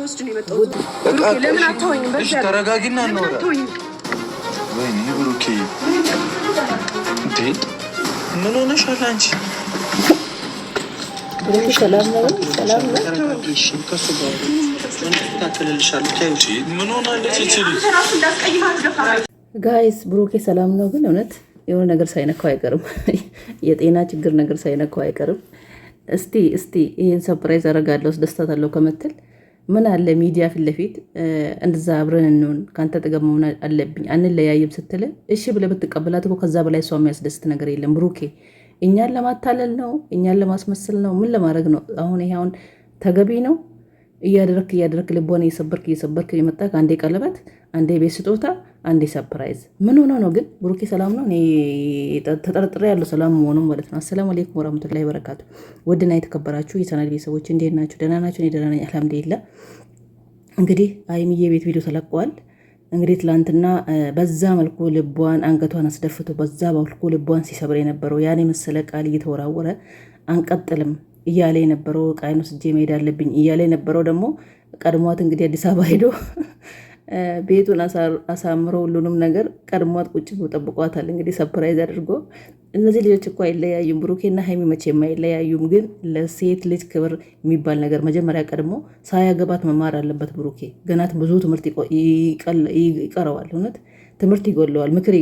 ልወስድ ነው የመጣሁት። ብሩኬ ለምን አትሆኝም? በዚህ ተረጋጊና ነው ወይኔ ብሩኬ እንዴ ምን ሆነሻል አንቺ? ብሩኬ ሰላም ነው? ሰላም ነው። ተረጋጊሽ ከሱ ጋር ታከለልሻል። ታዩጂ ምን ሆናለች እቺ ልጅ? ጋይስ ብሩኬ ሰላም ነው? ግን እውነት የሆነ ነገር ሳይነካው አይቀርም። የጤና ችግር ነገር ሳይነካው አይቀርም። እስቲ ይሄን ሰርፕራይዝ አደርጋለሁ ደስታታለሁ ከምትል ምን አለ ሚዲያ ፊት ለፊት እንደዛ አብረን እንሆን ካንተ ጥገብ መሆን አለብኝ አንለያይም ስትል እሺ ብለህ ብትቀበላት እኮ ከዛ በላይ እሷ የሚያስደስት ነገር የለም። ብሩኬ እኛን ለማታለል ነው? እኛን ለማስመሰል ነው? ምን ለማድረግ ነው? አሁን ይሄ አሁን ተገቢ ነው? እያደረክ ልቧን እየሰበርክ የመጣ አንዴ ቀለበት፣ አንዴ ቤት ስጦታ፣ አንዴ ሰርፕራይዝ። ምን ሆኖ ነው ግን? ብሩኬ ሰላም ነው? እኔ ተጠርጥሬ ያለው ሰላም መሆኑን ማለት ነው። አሰላሙ አለይኩም ወራህመቱላሂ ወበረካቱ። ውድና የተከበራችሁ የቻናል ቤተሰቦች እንዴት ናችሁ? ደህና ናችሁ? እኔ ደህና ነኝ አልሐምዱሊላህ። እንግዲህ ሀይሚዬ ቤት ቪዲዮ ተለቀዋል። እንግዲህ ትላንትና በዛ መልኩ ልቧን አንገቷን አስደፍቶ በዛ መልኩ ልቧን ሲሰብር የነበረው ያኔ መሰለ ቃል እየተወራወረ አንቀጥልም እያለ የነበረው ቃይን ወስጄ መሄድ አለብኝ እያለ የነበረው ደግሞ ቀድሟት እንግዲህ አዲስ አበባ ሄዶ ቤቱን አሳምሮ ሁሉንም ነገር ቀድሟት ቁጭ ብሎ ጠብቋታል። እንግዲህ ሰርፕራይዝ አድርጎ እነዚህ ልጆች እኮ አይለያዩም። ብሩኬና ሀይሚ መቼም አይለያዩም። ግን ለሴት ልጅ ክብር የሚባል ነገር መጀመሪያ ቀድሞ ሳያገባት መማር አለበት። ብሩኬ ገናት ብዙ ትምህርት ይቀረዋል። እውነት ትምህርት ይጎለዋል፣ ምክር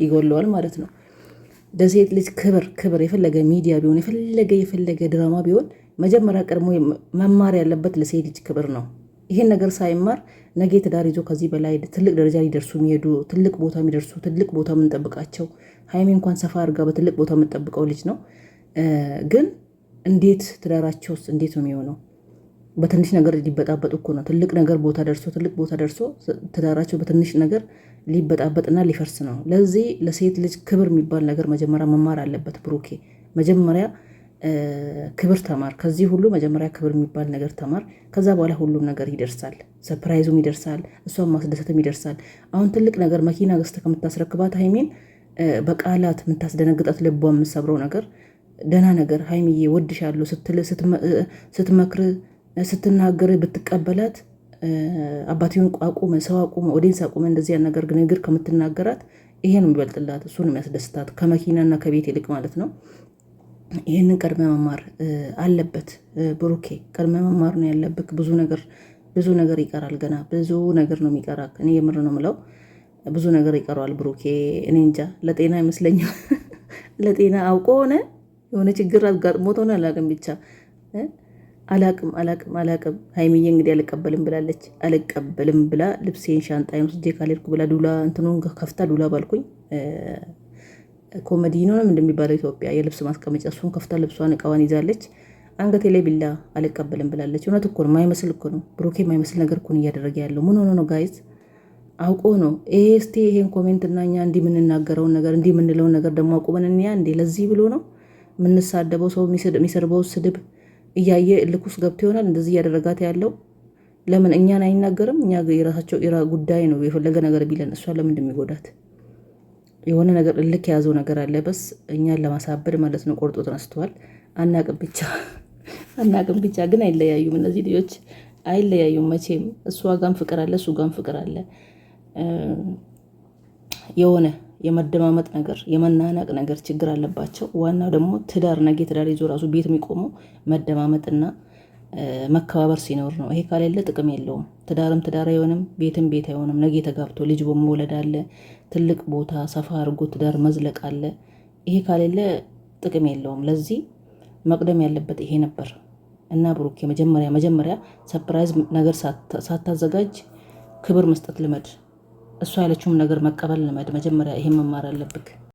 ይጎለዋል ማለት ነው። ለሴት ልጅ ክብር የፈለገ ሚዲያ ቢሆን የፈለገ ድራማ ቢሆን መጀመሪያ ቀድሞ መማር ያለበት ለሴት ልጅ ክብር ነው። ይህን ነገር ሳይማር ነገ ትዳር ይዞ ከዚህ በላይ ትልቅ ደረጃ ሊደርሱ የሚሄዱ ትልቅ ቦታ የሚደርሱ ትልቅ ቦታ የምንጠብቃቸው ሀይሚ እንኳን ሰፋ አድርጋ በትልቅ ቦታ የምንጠብቀው ልጅ ነው። ግን እንዴት ትዳራቸውስ እንዴት ነው የሚሆነው? በትንሽ ነገር ሊበጣበጡ እኮ ነው። ትልቅ ቦታ ደርሶ ትዳራቸው በትንሽ ነገር ሊበጣበጥና ሊፈርስ ነው። ለዚህ ለሴት ልጅ ክብር የሚባል ነገር መጀመሪያ መማር አለበት ብሩኬ። መጀመሪያ ክብር ተማር። ከዚህ ሁሉ መጀመሪያ ክብር የሚባል ነገር ተማር። ከዛ በኋላ ሁሉም ነገር ይደርሳል። ሰርፕራይዙም ይደርሳል፣ እሷን ማስደሰትም ይደርሳል። አሁን ትልቅ ነገር መኪና ገዝተህ ከምታስረክባት ሀይሚን በቃላት የምታስደነግጣት ልቧ የምሰብረው ነገር ደህና ነገር ሀይሚዬ ወድሻለሁ ስትል ስትመክር ስትናገር ብትቀበላት አባትየውን አቁመ ሰው አቁመ ኦዲንስ አቁመ እንደዚህ ያን ነገር ንግግር ከምትናገራት ይሄ ነው የሚበልጥላት፣ እሱ ነው የሚያስደስታት ከመኪናና ከቤት ይልቅ ማለት ነው። ይህንን ቀድመ መማር አለበት ብሩኬ፣ ቀድመ መማር ነው ያለብክ። ብዙ ነገር ይቀራል፣ ገና ብዙ ነገር ነው የሚቀራ። እኔ የምር ነው የምለው ብዙ ነገር ይቀረዋል ብሩኬ። እኔ እንጃ ለጤና አይመስለኝም። ለጤና አውቆ ሆነ የሆነ ችግር አጋጥሞት ሆነ አላቅም፣ ብቻ አላቅም። ሀይሚዬ እንግዲህ አልቀበልም ብላለች። አልቀበልም ብላ ልብሴን ሻንጣዬን ወስጄ ካልሄድኩ ብላ ዱላ እንትኑን ከፍታ ዱላ ባልኩኝ ኮሜዲ ነው እንደሚባለው ኢትዮጵያ የልብስ ማስቀመጫ እሱን ከፍታ ልብሷን እቃዋን ይዛለች። አንገቴ ላይ ቢላ አልቀበልም ብላለች። እውነት እኮ ነው፣ ማይመስል እኮ ነው ብሩኬ፣ ማይመስል ነገር እኮ ነው እያደረገ ያለው። ምን ሆኖ ነው ጋይዝ? አውቆ ነው እስቲ ይሄን ኮሜንት እና እኛ እንዲህ የምንናገረውን ነገር እንዲህ የምንለውን ነገር ደግሞ አቁመን እንያ እንዴ? ለዚህ ብሎ ነው የምንሳደበው? ሰው የሚሰርበው ስድብ እያየ እልክ ውስጥ ገብቶ ይሆናል እንደዚህ እያደረጋት ያለው። ለምን እኛን አይናገርም? እኛ የራሳቸው ጉዳይ ነው። የፈለገ ነገር ቢለን እሷ ለምን እንደሚጎዳት የሆነ ነገር እልክ የያዘው ነገር አለ። በስ እኛን ለማሳበድ ማለት ነው። ቆርጦ ተነስተዋል። አናቅም ብቻ ግን አይለያዩም። እነዚህ ልጆች አይለያዩም መቼም። እሷ ጋም ፍቅር አለ፣ እሱ ጋም ፍቅር አለ። የሆነ የመደማመጥ ነገር የመናናቅ ነገር ችግር አለባቸው። ዋናው ደግሞ ትዳር ነገ ትዳር ይዞ ራሱ ቤት የሚቆመው መደማመጥና መከባበር ሲኖር ነው። ይሄ ካሌለ ጥቅም የለውም። ትዳርም ትዳር አይሆንም፣ ቤትም ቤት አይሆንም። ነገ ተጋብቶ ልጅ በመውለድ አለ፣ ትልቅ ቦታ ሰፋ አድርጎ ትዳር መዝለቅ አለ። ይሄ ካሌለ ጥቅም የለውም። ለዚህ መቅደም ያለበት ይሄ ነበር እና ብሩኬ መጀመሪያ ሰርፕራይዝ ነገር ሳታዘጋጅ ክብር መስጠት ልመድ። እሷ ያለችውም ነገር መቀበል ልመድ። መጀመሪያ ይሄን መማር አለብክ።